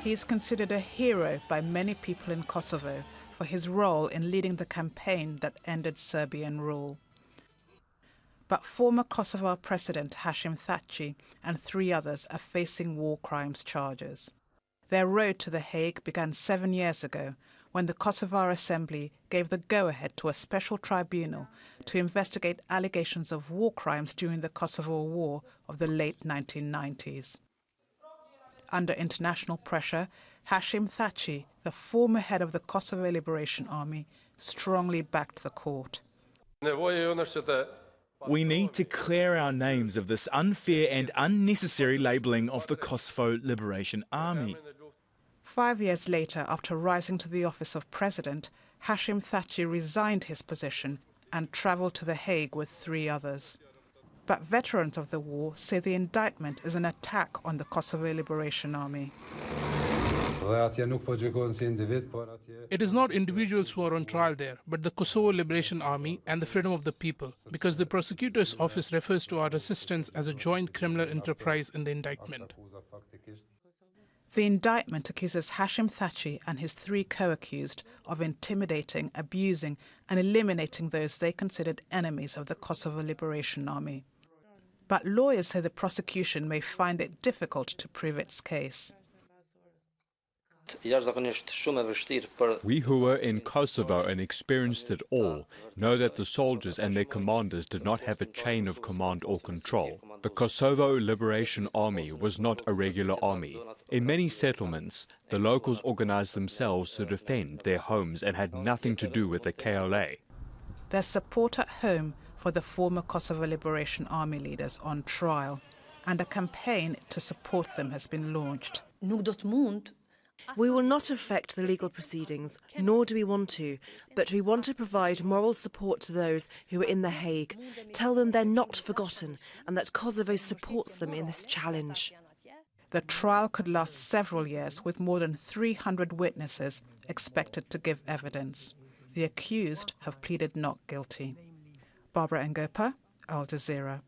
He is considered a hero by many people in Kosovo for his role in leading the campaign that ended Serbian rule. But former Kosovar President Hashim Thaci and 3 others are facing war crimes charges. Their road to The Hague began 7 years ago when the Kosovar Assembly gave the go-ahead to a special tribunal to investigate allegations of war crimes during the Kosovo War of the late 1990s. Under international pressure, Hashim Thaci, the former head of the Kosovo Liberation Army, strongly backed the court. We need to clear our names of this unfair and unnecessary labelling of the Kosovo Liberation Army. 5 years later, after rising to the office of president, Hashim Thaci resigned his position and travelled to The Hague with 3 others. But veterans of the war say the indictment is an attack on the Kosovo Liberation Army. It is not individuals who are on trial there, but the Kosovo Liberation Army and the freedom of the people, because the prosecutor's office refers to our resistance as a joint criminal enterprise in the indictment. The indictment accuses Hashim Thaci and his 3 co-accused of intimidating, abusing and eliminating those they considered enemies of the Kosovo Liberation Army. But lawyers say the prosecution may find it difficult to prove its case. We who were in Kosovo and experienced it all know that the soldiers and their commanders did not have a chain of command or control. The Kosovo Liberation Army was not a regular army. In many settlements, the locals organized themselves to defend their homes and had nothing to do with the KLA. There's support at home for the former Kosovo Liberation Army leaders on trial, and a campaign to support them has been launched. We will not affect the legal proceedings, nor do we want to, but we want to provide moral support to those who are in The Hague, tell them they're not forgotten and that Kosovo supports them in this challenge. The trial could last several years with more than 300 witnesses expected to give evidence. The accused have pleaded not guilty. Barbara Angopa, Al Jazeera.